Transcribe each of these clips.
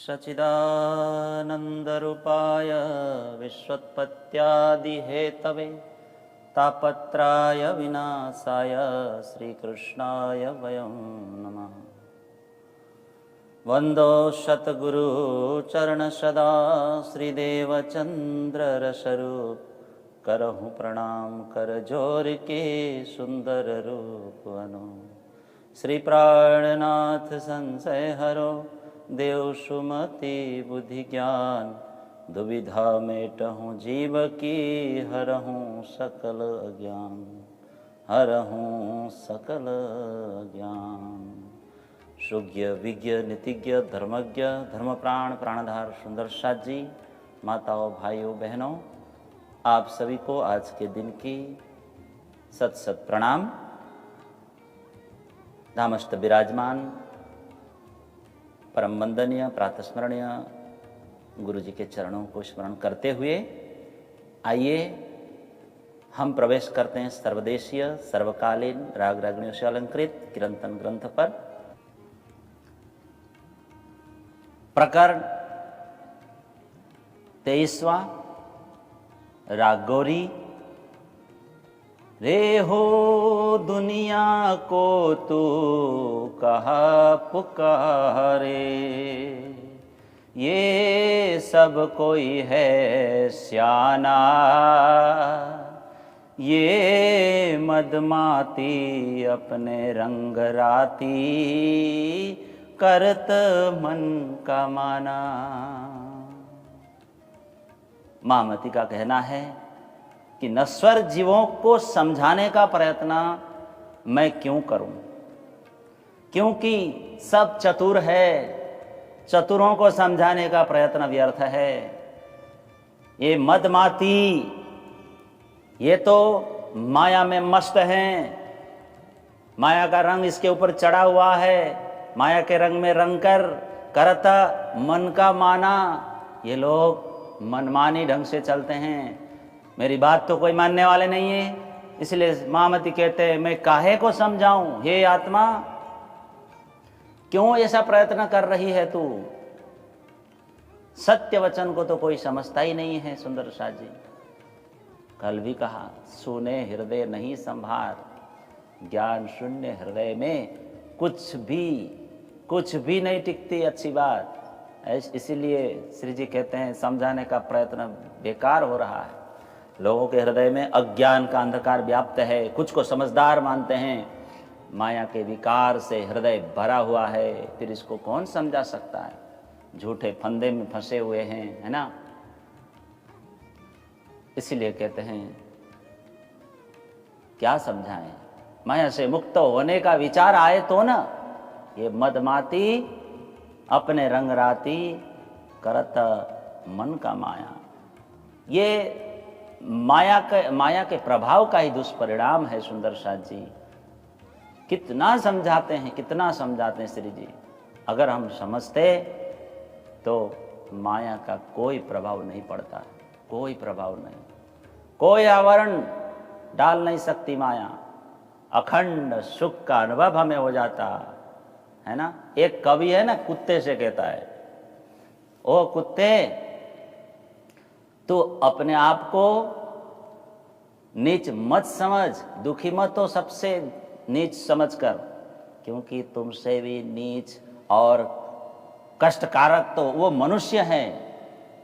सच्चिदानन्दरूपाय विश्वोत्पत्त्यादिहेतवे तापत्राय विनाशाय श्रीकृष्णाय वयं नमः। वन्दो सद्गुरुचरणसदा श्रीदेवचन्द्ररसरूप करहूँ प्रणाम कर जोर के सुंदर रूप अनु। श्री प्राणनाथ संशय हरो देव सुमति बुद्धि ज्ञान दुविधा मेटहूँ जीव की हरहूँ सकल अज्ञान हरहूँ सकल अज्ञान। सुज्ञ विज्ञ नीतिज्ञ धर्मज्ञ धर्मप्राण प्राणधार सुंदर साथ जी, माताओं भाइयों बहनों, आप सभी को आज के दिन की सत सत प्रणाम। धामस्थ विराजमान परम वंदनीय प्रातस्मरणीय गुरु जी के चरणों को स्मरण करते हुए आइए हम प्रवेश करते हैं सर्वदेशीय सर्वकालीन राग रागणियों से अलंकृत कीर्तन ग्रंथ पर। प्रकरण 23वां राग गौरी। रे हो दुनिया को तू कहा पुकारे, ये सब कोई है स्याना, ये मदमाती अपने रंग राती करत मन का माना। महामती का कहना है कि नश्वर जीवों को समझाने का प्रयत्न मैं क्यों करूं, क्योंकि सब चतुर है, चतुरों को समझाने का प्रयत्न व्यर्थ है। ये मदमाती, ये तो माया में मस्त हैं, माया का रंग इसके ऊपर चढ़ा हुआ है, माया के रंग में रंग कर करता मन का माना। ये लोग मनमानी ढंग से चलते हैं, मेरी बात तो कोई मानने वाले नहीं है। इसलिए महामती कहते हैं मैं काहे को समझाऊं, हे आत्मा क्यों ऐसा प्रयत्न कर रही है तू। सत्य वचन को तो कोई समझता ही नहीं है। सुंदर शाह जी कल भी कहा, सुने हृदय नहीं संभार, ज्ञान शून्य हृदय में कुछ भी नहीं टिकती अच्छी बात। इसीलिए श्री जी कहते हैं समझाने का प्रयत्न बेकार हो रहा है। लोगों के हृदय में अज्ञान का अंधकार व्याप्त है, कुछ को समझदार मानते हैं, माया के विकार से हृदय भरा हुआ है, फिर इसको कौन समझा सकता है। झूठे फंदे में फंसे हुए हैं, है ना। इसीलिए कहते हैं क्या समझाएं, माया से मुक्त होने का विचार आए तो ना। ये मदमाती अपने रंग राती करत मन का माया, ये माया के प्रभाव का ही दुष्परिणाम है। सुंदर साथ जी कितना समझाते हैं, कितना समझाते हैं श्री जी। अगर हम समझते तो माया का कोई प्रभाव नहीं पड़ता, कोई प्रभाव नहीं, कोई आवरण डाल नहीं सकती माया। अखंड सुख का अनुभव हमें हो जाता है ना। एक कवि है ना, कुत्ते से कहता है, ओ कुत्ते तू अपने आप को नीच मत समझ, दुखी मत हो सबसे नीच समझ कर, क्योंकि तुमसे भी नीच और कष्टकारक तो वो मनुष्य है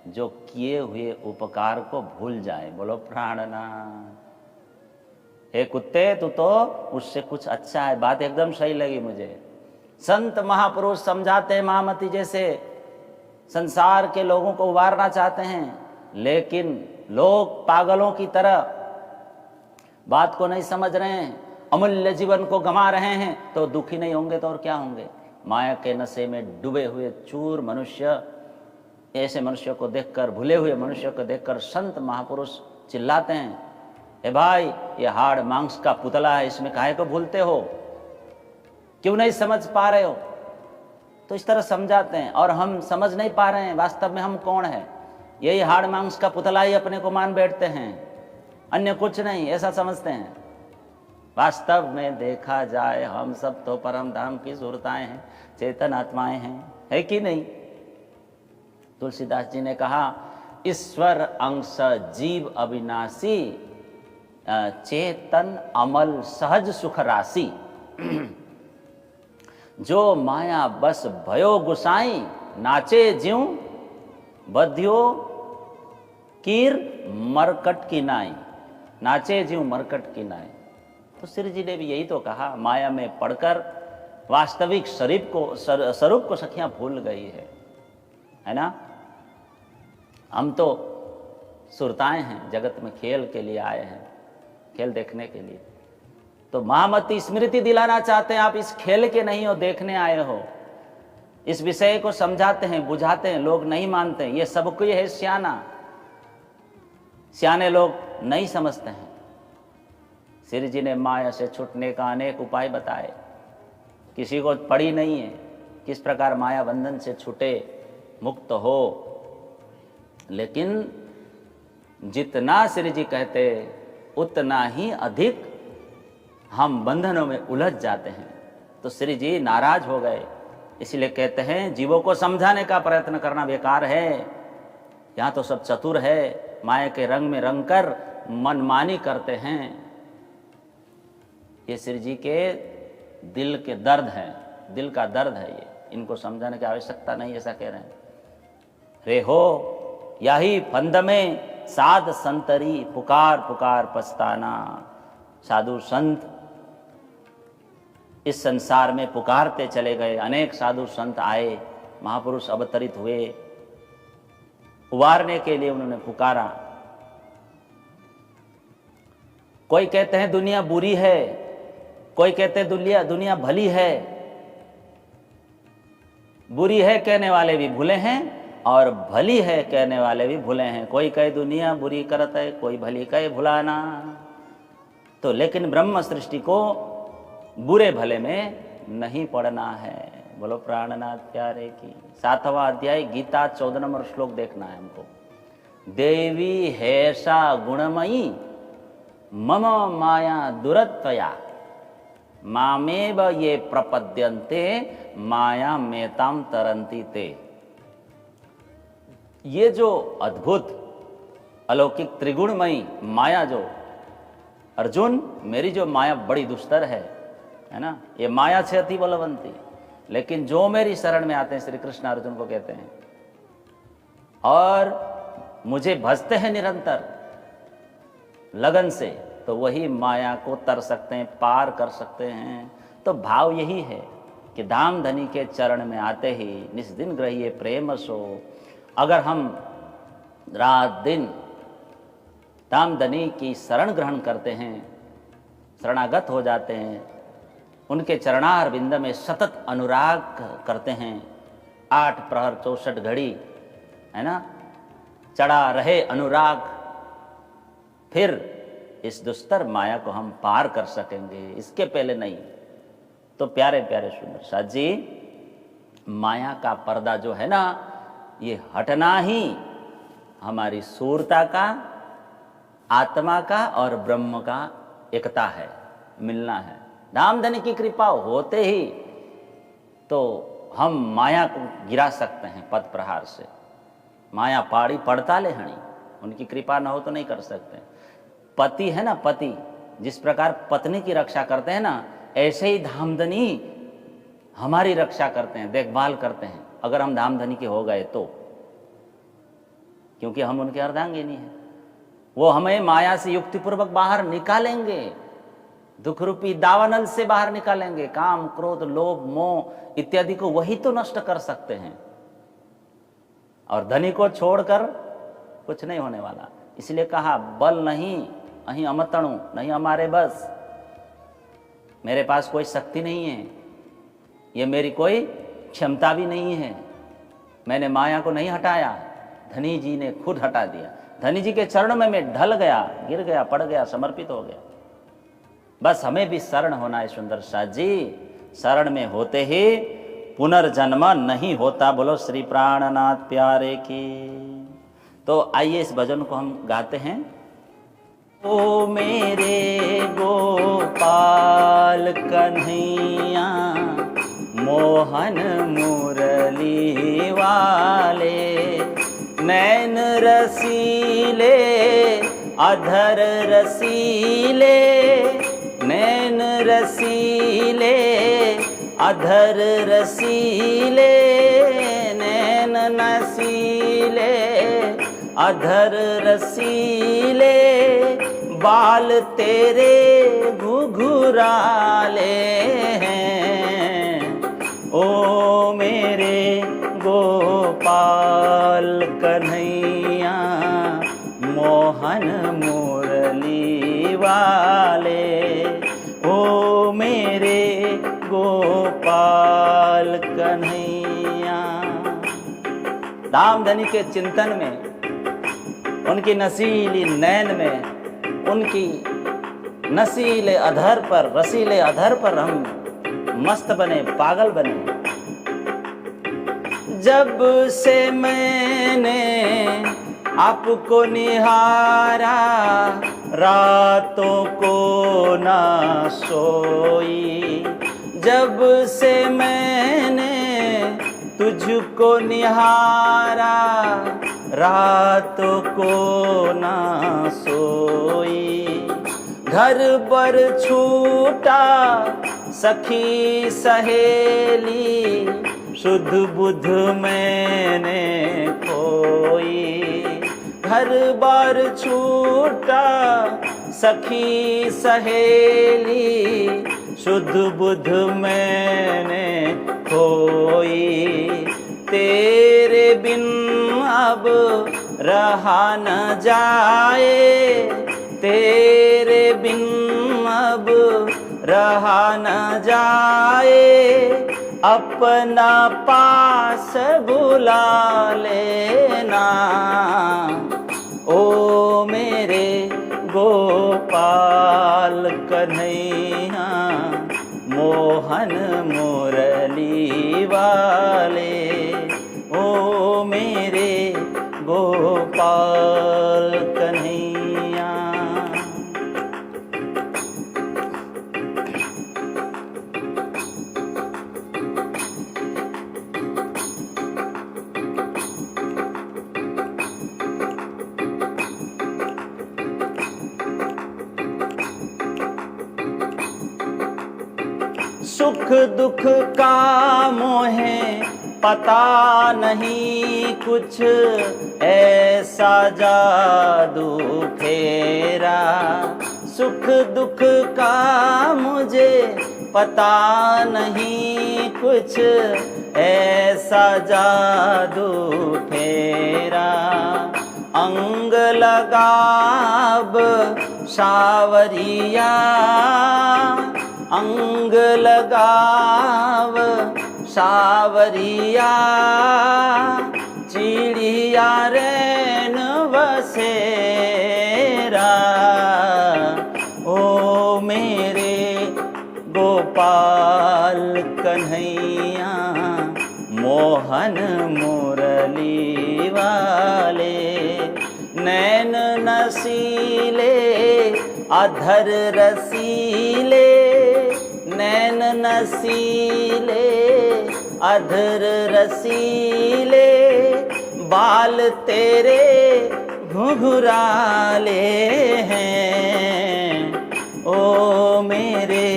जो किए हुए उपकार को भूल जाए। बोलो प्राणनाथ। हे कुत्ते तू तो उससे कुछ अच्छा है। बात एकदम सही लगी मुझे। संत महापुरुष समझाते हैं, महामती जैसे संसार के लोगों को उबारना चाहते हैं, लेकिन लोग पागलों की तरह बात को नहीं समझ रहे हैं, अमूल्य जीवन को गंवा रहे हैं, तो दुखी नहीं होंगे तो और क्या होंगे। माया के नशे में डूबे हुए चूर मनुष्य, ऐसे मनुष्य को देखकर, भूले हुए मनुष्य को देखकर संत महापुरुष चिल्लाते हैं, ए भाई ये हाड़ मांस का पुतला है, इसमें काहे को भूलते हो, क्यों नहीं समझ पा रहे हो। तो इस तरह समझाते हैं और हम समझ नहीं पा रहे हैं वास्तव में हम कौन है। यही हाड़ मांस का पुतला ही अपने को मान बैठते हैं, अन्य कुछ नहीं, ऐसा समझते हैं। वास्तव में देखा जाए हम सब तो परम धाम की सुरताएं हैं, चेतन आत्माएं हैं, है कि नहीं। तुलसीदास जी ने कहा, ईश्वर अंश जीव अविनाशी, चेतन अमल सहज सुख राशि। जो माया बस भयो गुसाई, नाचे ज्यों बध्यो कीर मरकट की नाई। नाचे ज्यों मरकट की नाई। तो श्री जी ने भी यही तो कहा, माया में पड़कर वास्तविक स्वरूप को सखियां भूल गई है ना। हम तो सुरताएं हैं, जगत में खेल के लिए आए हैं, खेल देखने के लिए। तो महामती स्मृति दिलाना चाहते हैं, आप इस खेल के नहीं हो, देखने आए हो। इस विषय को समझाते हैं, बुझाते हैं, लोग नहीं मानते। ये सबको है सियाना, सियाने लोग नहीं समझते हैं। श्री जी ने माया से छूटने का अनेक उपाय बताए, किसी को पड़ी नहीं है किस प्रकार माया बंधन से छूटे, मुक्त हो। लेकिन जितना श्री जी कहते उतना ही अधिक हम बंधनों में उलझ जाते हैं। तो श्री जी नाराज हो गए, इसलिए कहते हैं जीवों को समझाने का प्रयत्न करना बेकार है। यहाँ तो सब चतुर है, माया के रंग में रंग कर मनमानी करते हैं। ये श्री जी के दिल के दर्द है, दिल का दर्द है ये, इनको समझाने की आवश्यकता नहीं, ऐसा कह रहे हैं। रे हो यही फंद में साध संतरी, पुकार पुकार पछताना। साधु संत इस संसार में पुकारते चले गए, अनेक साधु संत आए, महापुरुष अवतरित हुए, उबारने के लिए उन्होंने पुकारा। कोई कहते हैं दुनिया बुरी है, कोई कहते हैं दुनिया भली है। बुरी है कहने वाले भी भूले हैं और भली है कहने वाले भी भूले हैं। कोई कहे दुनिया बुरी करत है, कोई भली कहे भुलाना। तो लेकिन ब्रह्म सृष्टि को बुरे भले में नहीं पढ़ना है। बोलो प्राणनाथ प्यारे की। 7वां अध्याय गीता 14 नंबर श्लोक देखना है हमको। देवी हैषा गुणमयी मम माया दुरत्वया, मामेव ये प्रपद्यन्ते माया मेताम तरंती ते। ये जो अद्भुत अलौकिक त्रिगुणमयी माया, जो अर्जुन मेरी जो माया बड़ी दुस्तर है ना, ये माया से अति बलवंती, लेकिन जो मेरी शरण में आते हैं, श्री कृष्ण अर्जुन को कहते हैं, और मुझे भजते हैं निरंतर लगन से, तो वही माया को तर सकते हैं, पार कर सकते हैं। तो भाव यही है कि धाम धनी के चरण में आते ही निस्दिन ग्रहिए प्रेम सो। अगर हम रात दिन धाम धनी की शरण ग्रहण करते हैं, शरणागत हो जाते हैं, उनके चरणार बिंद में सतत अनुराग करते हैं, 8 प्रहर 64 घड़ी है ना, चढ़ा रहे अनुराग, फिर इस दुस्तर माया को हम पार कर सकेंगे, इसके पहले नहीं। तो प्यारे प्यारे सुंदर साथ जी, माया का पर्दा जो है ना, ये हटना ही हमारी सूरता का, आत्मा का और ब्रह्म का एकता है, मिलना है। धामधनी की कृपा होते ही तो हम माया को गिरा सकते हैं पद प्रहार से। माया पाड़ी पड़ता ले हणी, उनकी कृपा ना हो तो नहीं कर सकते। पति है ना, पति जिस प्रकार पत्नी की रक्षा करते हैं ना, ऐसे ही धामधनी हमारी रक्षा करते हैं, देखभाल करते हैं, अगर हम धामधनी के हो गए तो, क्योंकि हम उनके अर्धांगिनी हैं। वो हमें माया से युक्तिपूर्वक बाहर निकालेंगे, दुख रूपी दावानल से बाहर निकालेंगे। काम क्रोध लोभ मोह इत्यादि को वही तो नष्ट कर सकते हैं, और धनी को छोड़कर कुछ नहीं होने वाला। इसलिए कहा बल नहीं अहीं अमतणु, नहीं हमारे बस, मेरे पास कोई शक्ति नहीं है, ये मेरी कोई क्षमता भी नहीं है। मैंने माया को नहीं हटाया, धनी जी ने खुद हटा दिया। धनी जी के चरणों में मैं ढल गया, गिर गया, पड़ गया, समर्पित हो गया। बस हमें भी शरण होना है सुंदर साथ जी। शरण में होते ही पुनर्जन्म नहीं होता। बोलो श्री प्राणनाथ प्यारे की। तो आइए इस भजन को हम गाते हैं। ओ मेरे गोपाल कन्हैया मोहन मुरली वाले, नैन रसीले अधर रसीले, नैन रसीले अधर रसीले, नैन नसीले अधर रसीले, बाल तेरे घुघुराले हैं। ओ मेरे गोपाल कन्हैया मोहन मुरली वाले, ओ मेरे गोपाल कन्हैया। धामधनी के चिंतन में, उनकी नसीली नैन में, उनकी नसीले अधर पर, रसीले अधर पर हम मस्त बने, पागल बने। जब से मैंने आपको निहारा, रातों को ना सोई। जब से मैंने तुझको निहारा, रातों को ना सोई। घर बर छूटा सखी सहेली, शुद्ध बुद्ध मैंने खोई। घर बार छूटा सखी सहेली, शुद्ध बुद्ध मैंने खोई। तेरे बिन अब रहा न जाए, तेरे बिन अब रहा न जाए। अपना पास बुला लेना, ओ मेरे गोपाल कन्हैया मोहन मुरली वाले, ओ मेरे गोपाल कन्हैया। सुख दुख का मोहे पता नहीं कुछ, ऐसा जादू फेरा। सुख दुख का मुझे पता नहीं कुछ, ऐसा जादू फेरा। अंग लगाब सावरिया, अंग लगाव सावरिया। चिड़िया रैन बसेरा, ओ मेरे गोपाल कन्हैया मोहन मुरली वाले। नैन नसीले अधर रसीले, नैन नसीले अधर रसीले। बाल तेरे घुघुराले हैं, ओ मेरे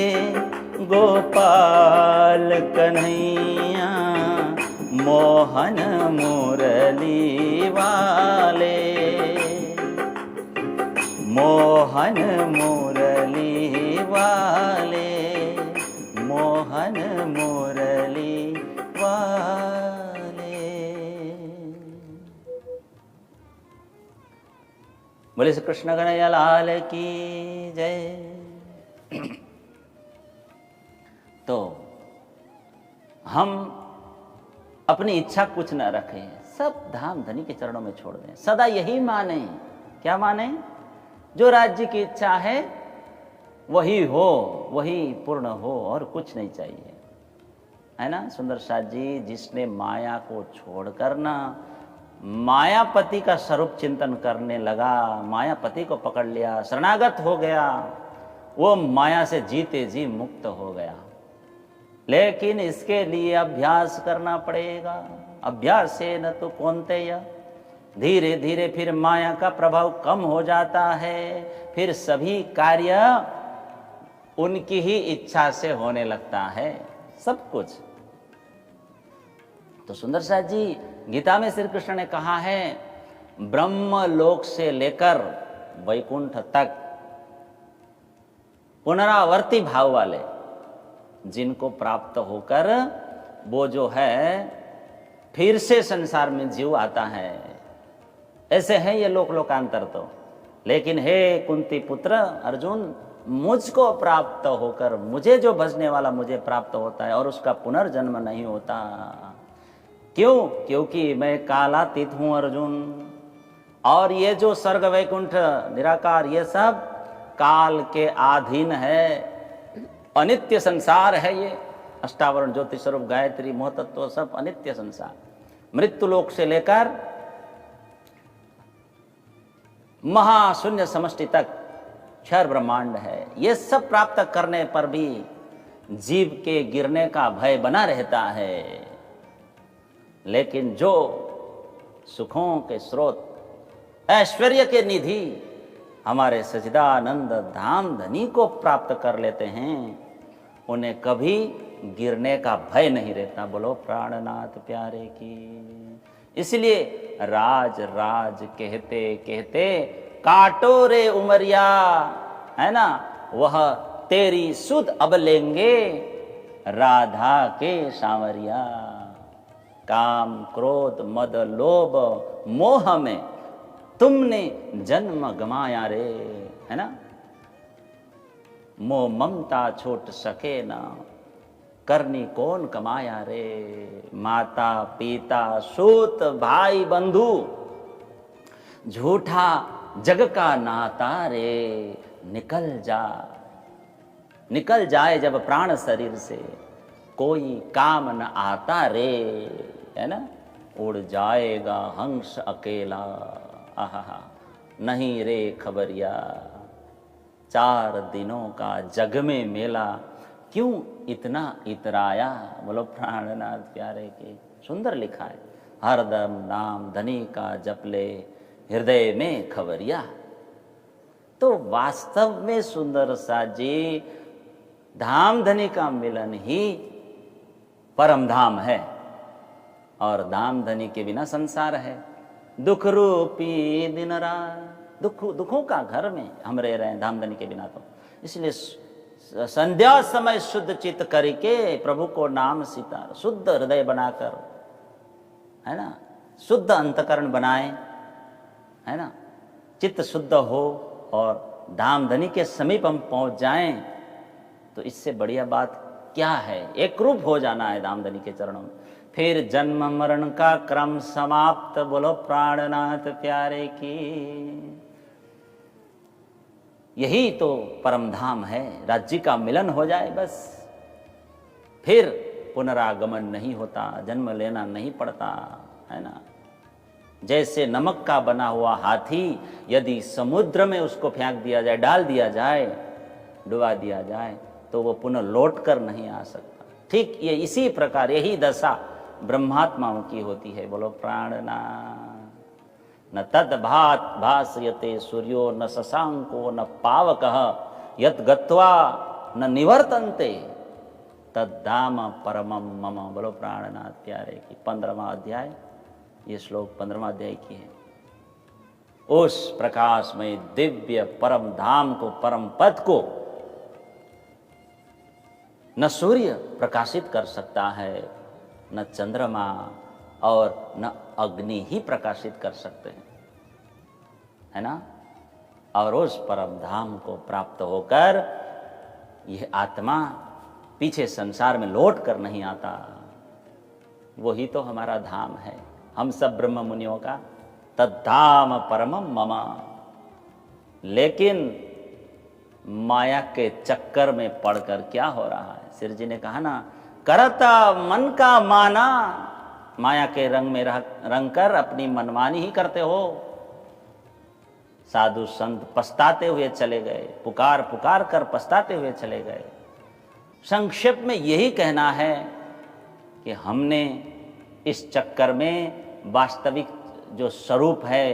गोपाल कन्हैया मोहन मुरली वाले, मोहन मुरली वाले, मोहन मुरली वाले। बोले श्री कृष्ण कन्हैया लाल की जय। तो हम अपनी इच्छा कुछ न रखें, सब धाम धनी के चरणों में छोड़ दें। सदा यही माने, क्या माने? जो राज्य की इच्छा है वही हो, वही पूर्ण हो, और कुछ नहीं चाहिए, है ना सुंदर साथ जी। जिसने माया को छोड़कर ना मायापति का स्वरूप चिंतन करने लगा, मायापति को पकड़ लिया, शरणागत हो गया, वो माया से जीते जी मुक्त हो गया। लेकिन इसके लिए अभ्यास करना पड़ेगा। अभ्यास से न तो कौन्तेय, धीरे धीरे फिर माया का प्रभाव कम हो जाता है, फिर सभी कार्य उनकी ही इच्छा से होने लगता है, सब कुछ। तो सुंदर साथ जी, गीता में श्री कृष्ण ने कहा है, ब्रह्म लोक से लेकर वैकुंठ तक पुनरावर्ती भाव वाले जिनको प्राप्त होकर वो जो है फिर से संसार में जीव आता है, ऐसे हैं ये लोक लोकांतर तो। लेकिन हे कुंती पुत्र अर्जुन, मुझको प्राप्त होकर, मुझे जो भजने वाला मुझे प्राप्त होता है और उसका पुनर्जन्म नहीं होता। क्यों? क्योंकि मैं कालातीत हूं अर्जुन, और ये जो स्वर्ग वैकुंठ निराकार ये सब काल के अधीन है, अनित्य संसार है। ये अष्टावरण ज्योति स्वरूप गायत्री मोहतत्व सब अनित्य संसार, मृत्यु लोक से लेकर महाशून्य समष्टि तक क्षर ब्रह्मांड है। ये सब प्राप्त करने पर भी जीव के गिरने का भय बना रहता है। लेकिन जो सुखों के स्रोत, ऐश्वर्य के निधि हमारे सच्चिदानंद धाम धनी को प्राप्त कर लेते हैं, उन्हें कभी गिरने का भय नहीं रहता। बोलो प्राणनाथ प्यारे की। इसलिए राज राज कहते कहते काटो रे उमरिया, है ना, वह तेरी सुध अब लेंगे राधा के सांवरिया। काम क्रोध मद लोभ मोह में तुमने जन्म गमाया रे, है ना। मोह ममता छोट सके ना, करनी कौन कमाया रे। माता पिता सूत भाई बंधु झूठा जग का नाता रे। निकल जाए जब प्राण शरीर से, कोई काम न आता रे, है ना। उड़ जाएगा हंस अकेला, आहा नहीं रे खबरिया। 4 दिनों का जग में मेला, क्यों इतना इतराया। बोलो प्राणनाथ प्यारे के। सुंदर लिखा है, हरदम नाम धनी का जपले हृदय में खबरिया। तो वास्तव में सुंदर सा जी, धाम धनी का मिलन ही परम धाम है, और धाम धनी के बिना संसार है दुख रूपी दिन रात। दुखों का घर में हम रह रहे हैं धाम धनी के बिना। तो इसलिए संध्या समय शुद्ध चित्त करके प्रभु को नाम सितार, शुद्ध हृदय बनाकर, है ना, शुद्ध अंतकरण बनाए, है ना, चित्त शुद्ध हो और धाम धनी के समीप हम पहुंच जाएं, तो इससे बढ़िया बात क्या है। एक रूप हो जाना है धाम धनी के चरणों में, फिर जन्म मरण का क्रम समाप्त। बोलो प्राणनाथ प्यारे की। यही तो परम धाम है, राज्य का मिलन हो जाए बस, फिर पुनरागमन नहीं होता, जन्म लेना नहीं पड़ता, है ना। जैसे नमक का बना हुआ हाथी यदि समुद्र में उसको फेंक दिया जाए, डाल दिया जाए, डुबा दिया जाए, तो वो पुनः लौट कर नहीं आ सकता। ठीक ये इसी प्रकार यही दशा ब्रह्मात्माओं की होती है। बोलो प्राणनाथ। न तद भात भासयते सूर्यो न शशांको न पावकः, यत गत्वा न निवर्तन्ते तद्धाम परमम मम। बोलो प्राणनाथ प्यारे की। 15वां अध्याय, ये श्लोक 15वां अध्याय की है। उस प्रकाश में दिव्य परम धाम को, परम पद को न सूर्य प्रकाशित कर सकता है, न चंद्रमा और न अग्नि ही प्रकाशित कर सकते हैं, है ना। और उस परम धाम को प्राप्त होकर यह आत्मा पीछे संसार में लौट कर नहीं आता। वही तो हमारा धाम है, हम सब ब्रह्म मुनियों का तद्धाम परमम मम। लेकिन माया के चक्कर में पड़कर क्या हो रहा है। सिर जी ने कहा ना, करता मन का माना, माया के रंग में रंग कर अपनी मनमानी ही करते हो। साधु संत पछताते हुए चले गए, पुकार पुकार कर पछताते हुए चले गए। संक्षेप में यही कहना है कि हमने इस चक्कर में वास्तविक जो स्वरूप है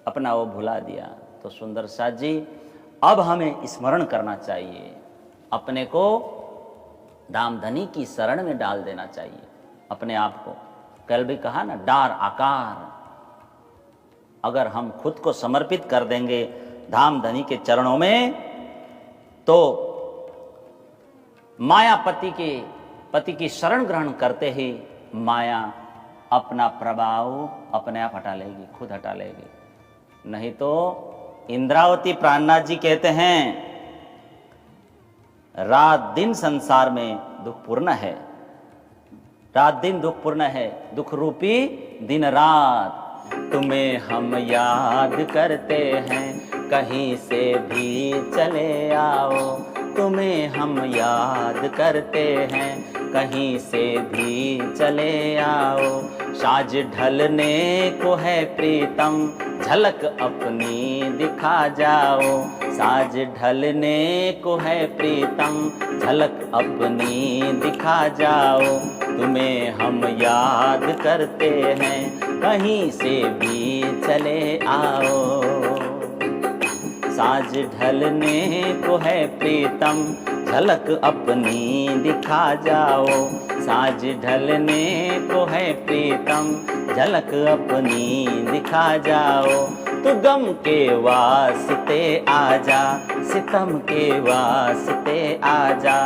अपना वो भुला दिया। तो सुंदर साथ जी, अब हमें स्मरण करना चाहिए, अपने को दामधनी की शरण में डाल देना चाहिए अपने आप को। कल भी कहा ना, डार आकार अगर हम खुद को समर्पित कर देंगे धामधनी के चरणों में, तो मायापति के पति की शरण ग्रहण करते ही माया अपना प्रभाव अपने आप हटा लेगी, खुद हटा लेगी। नहीं तो इंद्रावती प्राणनाथ जी कहते हैं, रात दिन संसार में दुखपूर्ण है, रात दिन दुखपूर्ण है, दुख रूपी दिन रात। तुम्हें हम याद करते हैं, कहीं से भी चले आओ। तुम्हें हम याद करते हैं, कहीं से भी चले आओ। साज ढलने को है प्रीतम, झलक अपनी दिखा जाओ। साज ढलने को है प्रीतम, झलक अपनी दिखा जाओ। तुम्हें हम याद करते हैं, कहीं से भी चले आओ। साज ढलने को है प्रीतम, झलक अपनी दिखा जाओ। साज ढलने को है प्रीतम, झलक अपनी दिखा जाओ। तू गम के वास्ते आजा, सितम के वास्ते आजा।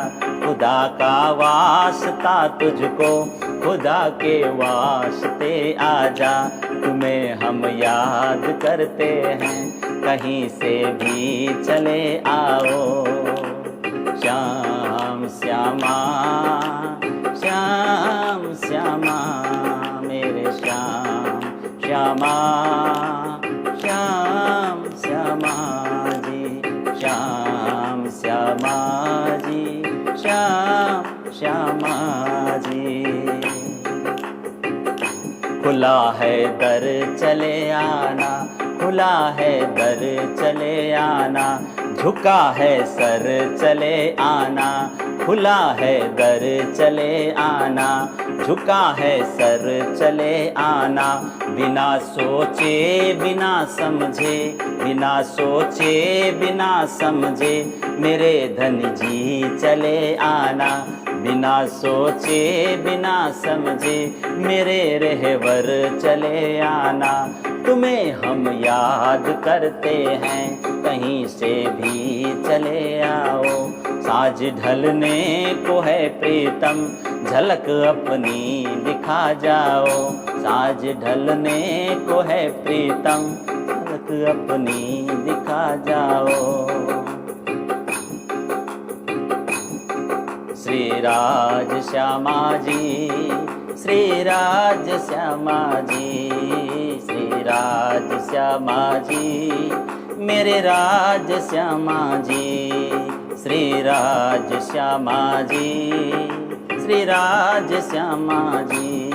खुदा का वास्ता तुझको, खुदा के वास्ते आजा। तुम्हें हम याद करते हैं, कहीं से भी चले आओ। श्याम श्यामा, श्याम श्यामा, मेरे श्याम श्यामा, श्याम श्यामा जी, श्याम श्यामा जी, श्याम श्यामा जी। खुला है दर चले आना, खुला है दर चले आना। झुका है सर चले आना, खुला है दर चले आना। झुका है सर चले आना। बिना सोचे बिना समझे, बिना सोचे बिना समझे, मेरे धन जी चले आना। बिना सोचे बिना समझे, मेरे रहवर चले आना। तुम्हें हम याद करते हैं, कहीं से भी चले आओ। साज ढलने को है प्रीतम, झलक अपनी दिखा जाओ। साज ढलने को है प्रीतम, झलक अपनी दिखा जाओ। श्री राज श्यामा जी, श्री राज श्यामा जी, श्री राज श्यामा जी, मेरे राज श्यामा जी। श्री राज श्यामा जी, श्री राज श्यामा जी,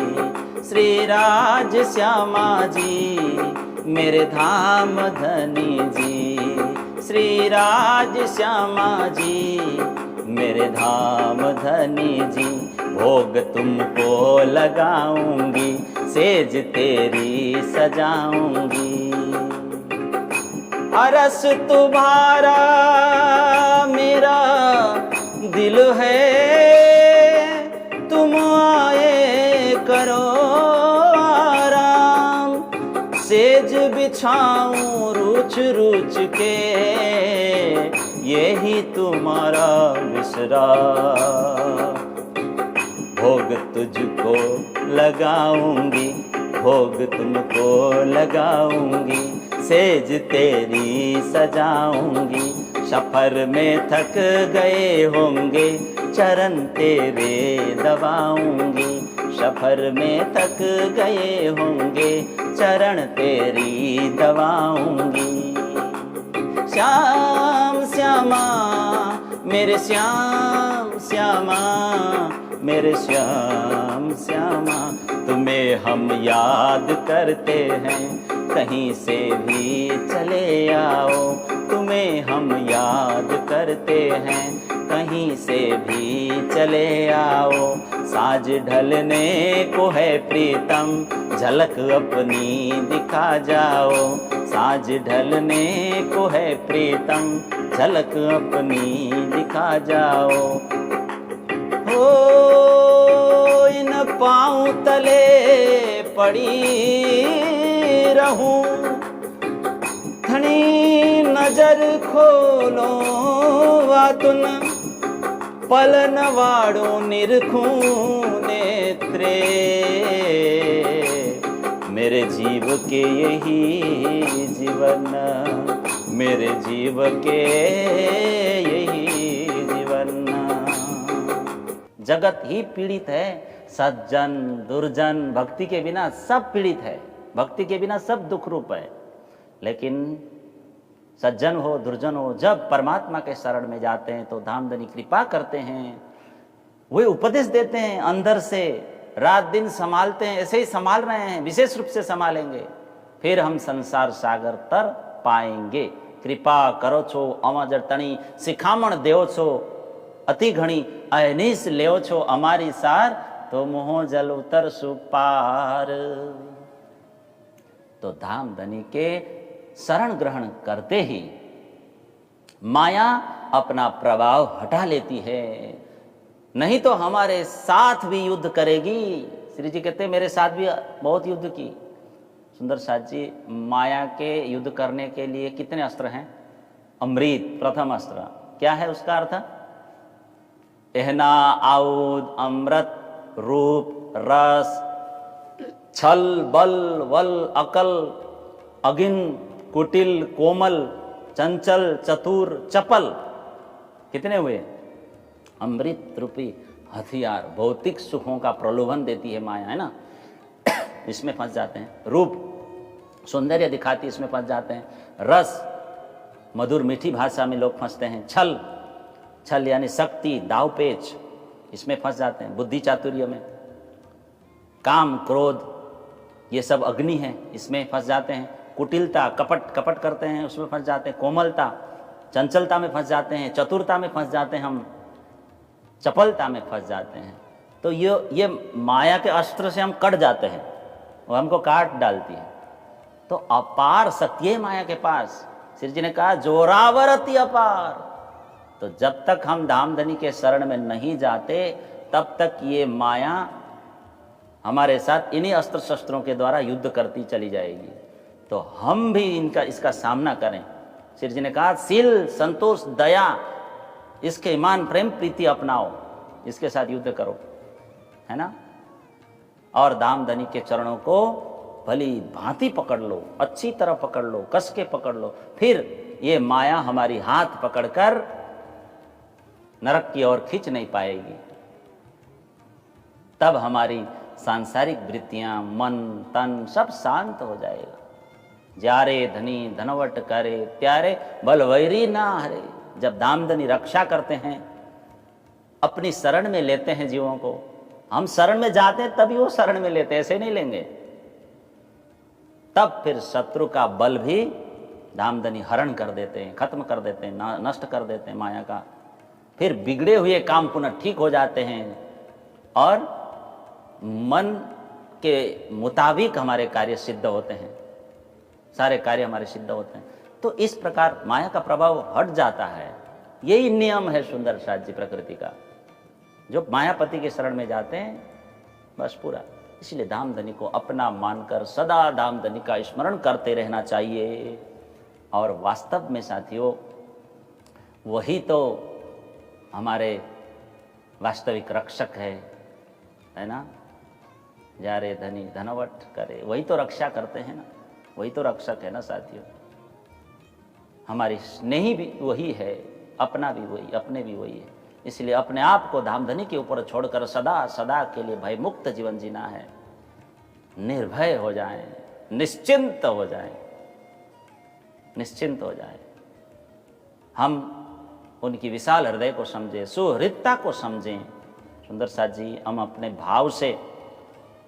श्री राज श्यामा जी, मेरे धाम धनी जी। श्री राज श्यामा जी, मेरे धाम धनी जी। भोग तुमको लगाऊंगी, सेज तेरी सजाऊंगी। अरस तुम्हारा मेरा दिल है, तुम आए करो आराम। सेज बिछाऊं रुच रुच के, यही तुम्हारा विसरा। भोग तुझको लगाऊंगी, भोग तुमको लगाऊंगी। सेज तेरी सजाऊंगी। सफर में थक गए होंगे, चरण तेरे दबाऊंगी। सफर में थक गए होंगे, चरण तेरी दबाऊंगी। श्याम श्यामा, मेरे श्याम श्यामा, मेरे श्याम श्यामा। तुम्हें हम याद करते हैं, कहीं से भी चले आओ। तुम्हें हम याद करते हैं, कहीं से भी चले आओ, साज ढलने को है प्रीतम, झलक अपनी दिखा जाओ, साज ढलने को है प्रीतम, झलक अपनी दिखा जाओ। हो इन पाँव तले पड़ी रहूं, धनी नजर खोलो वातुन, पलन वाड़ो निरखूं नेत्रे, मेरे जीव के यही जीवन, मेरे जीव के यही जीवन। जगत ही पीड़ित है, सज्जन दुर्जन भक्ति के बिना सब पीड़ित है, भक्ति के बिना सब दुख रूप है। लेकिन सज्जन हो दुर्जन हो, जब परमात्मा के शरण में जाते हैं तो धामधनी कृपा करते हैं, वे उपदेश देते हैं, अंदर से रात दिन संभालते हैं, ऐसे ही संभाल रहे हैं, विशेष रूप से संभालेंगे, फिर हम संसार सागर तर पाएंगे। कृपा करो छो अमजर तणी, सिखामण देव छो अति घणी, अहनीस लेव छो अमारी सार, तो मोह जल उतर सुपार। तो धामधनी के शरण ग्रहण करते ही माया अपना प्रभाव हटा लेती है, नहीं तो हमारे साथ भी युद्ध करेगी। श्री जी कहते हैं मेरे साथ भी बहुत युद्ध की। सुंदर साथ जी, माया के युद्ध करने के लिए कितने अस्त्र हैं? अमृत प्रथम अस्त्र। क्या है उसका अर्थ? एहना आउद अमृत रूप रस छल बल वल अकल अगिन कुटिल कोमल चंचल चतुर चपल। कितने हुए? अमृत रूपी हथियार। भौतिक सुखों का प्रलोभन देती है माया, है ना, इसमें फंस जाते हैं। रूप सौंदर्य दिखाती, इसमें फंस जाते हैं। रस मधुर मीठी भाषा में लोग फंसते हैं। छल, छल यानी शक्ति दावपेच, इसमें फंस जाते हैं। बुद्धि चातुर्य में। काम क्रोध ये सब अग्नि है, इसमें फंस जाते हैं। कुटिलता कपट, कपट करते हैं, उसमें फंस जाते हैं। कोमलता चंचलता में फंस जाते हैं। चतुरता में फंस जाते हैं हम, चपलता में फंस जाते हैं। तो ये माया के अस्त्र से हम कट जाते हैं, वो हमको काट डालती है। तो अपार शक्ति है माया के पास। श्री जी ने कहा जोरावरति अपार। तो जब तक हम धामधनी के शरण में नहीं जाते तब तक ये माया हमारे साथ इन्हीं अस्त्र शस्त्रों के द्वारा युद्ध करती चली जाएगी। तो हम भी इसका सामना करें। श्री जी ने कहा शील संतोष दया इसके ईमान प्रेम प्रीति अपनाओ, इसके साथ युद्ध करो, है ना। और धामधनी के चरणों को भली भांति पकड़ लो, अच्छी तरह पकड़ लो, कस के पकड़ लो। फिर ये माया हमारी हाथ पकड़कर नरक की ओर खींच नहीं पाएगी। तब हमारी सांसारिक वृत्तियां, मन तन सब शांत हो जाएगा। जारे धनी धनवट करे, त्यारे बलवैरी ना हरे। जब धामधनी रक्षा करते हैं, अपनी शरण में लेते हैं जीवों को, हम शरण में जाते हैं तभी वो शरण में लेते हैं, ऐसे नहीं लेंगे। तब फिर शत्रु का बल भी धामधनी हरण कर देते हैं, खत्म कर देते हैं, नष्ट कर देते हैं माया का। फिर बिगड़े हुए काम पुनः ठीक हो जाते हैं और मन के मुताबिक हमारे कार्य सिद्ध होते हैं, सारे कार्य हमारे सिद्ध होते हैं। तो इस प्रकार माया का प्रभाव हट जाता है। यही नियम है सुंदर साथ जी प्रकृति का। जो मायापति के शरण में जाते हैं बस पूरा। इसलिए धामधनी को अपना मानकर सदा धामधनी का स्मरण करते रहना चाहिए। और वास्तव में साथियों वही तो हमारे वास्तविक रक्षक है ना। जारे धनी धनवट करे, वही तो रक्षा करते हैं ना, वही तो रक्षक है ना साथियों। हमारी स्नेही भी वही है, अपना भी वही, अपने भी वही है। इसलिए अपने आप को धामधनी के ऊपर छोड़कर सदा सदा के लिए भय मुक्त जीवन जीना है। निर्भय हो जाएं, निश्चिंत हो जाएं, निश्चिंत हो जाएं। हम उनकी विशाल हृदय को समझें, सुहृदता को समझें। सुंदर साथ जी, हम अपने भाव से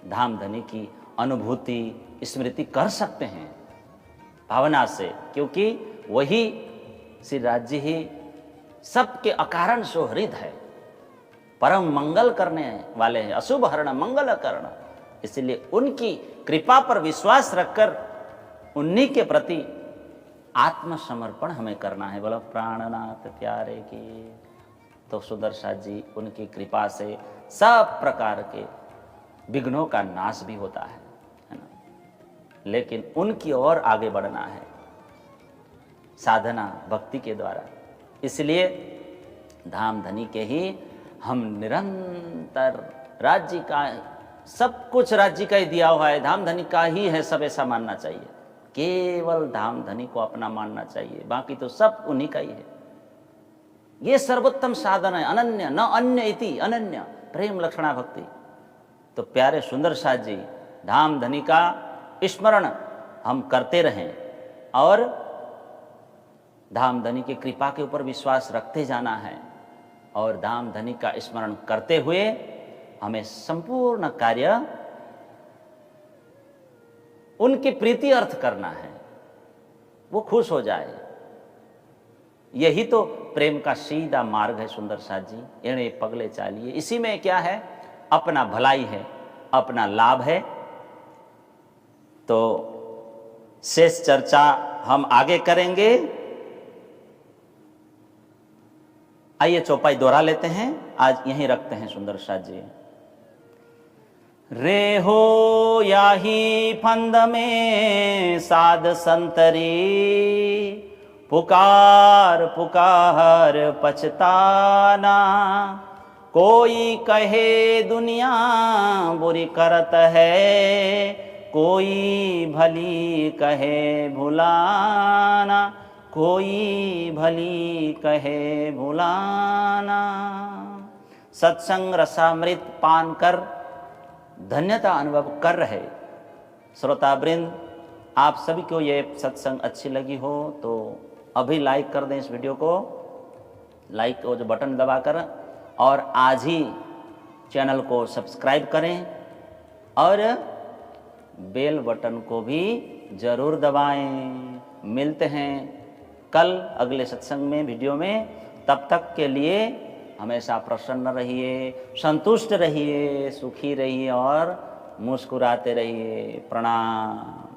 धामधनी की अनुभूति स्मृति कर सकते हैं, भावना से, क्योंकि वही श्री राज जी ही सबके अकारण सुहृद है, परम मंगल करने वाले हैं, अशुभ हरण मंगल करण। इसलिए उनकी कृपा पर विश्वास रखकर उन्हीं के प्रति आत्मसमर्पण हमें करना है। बोलो प्राणनाथ प्यारे की। तो सुंदरसाद जी उनकी कृपा से सब प्रकार के विघ्नों का नाश भी होता है ना। लेकिन उनकी ओर आगे बढ़ना है साधना भक्ति के द्वारा। इसलिए धाम धनी के ही हम निरंतर, राज्य का सब कुछ राज्य का ही दिया हुआ है, धाम धनी का ही है, सब ऐसा मानना चाहिए। केवल धाम धनी को अपना मानना चाहिए, बाकी तो सब उन्हीं का ही है। ये सर्वोत्तम साधन है, अनन्य न अन्य इति, अनन्य प्रेम लक्षणा भक्ति। तो प्यारे सुंदरसाद जी धाम धनी का स्मरण हम करते रहें और धाम धनी की कृपा के ऊपर विश्वास रखते जाना है और धाम धनी का स्मरण करते हुए हमें संपूर्ण कार्य उनकी प्रीति अर्थ करना है, वो खुश हो जाए। यही तो प्रेम का सीधा मार्ग है सुंदरसाद जी। एणे पगले चालिए, इसी में क्या है, अपना भलाई है, अपना लाभ है। तो शेष चर्चा हम आगे करेंगे। आइए चौपाई दोहरा लेते हैं, आज यहीं रखते हैं सुंदरसाद जी। रे हो याही फंद में साध संतरी, पुकार पुकार पछताना। कोई कहे दुनिया बुरी करत है, कोई भली कहे भुलाना, कोई भली कहे भुलाना। सत्संग रसामृत पान कर धन्यता अनुभव कर रहे श्रोतावृंद, आप सभी को ये सत्संग अच्छी लगी हो तो अभी लाइक कर दें इस वीडियो को, लाइक को जो बटन दबाकर, और आज ही चैनल को सब्सक्राइब करें और बेल बटन को भी जरूर दबाएं। मिलते हैं कल अगले सत्संग में, वीडियो में। तब तक के लिए हमेशा प्रसन्न रहिए, संतुष्ट रहिए, सुखी रहिए और मुस्कुराते रहिए। प्रणाम।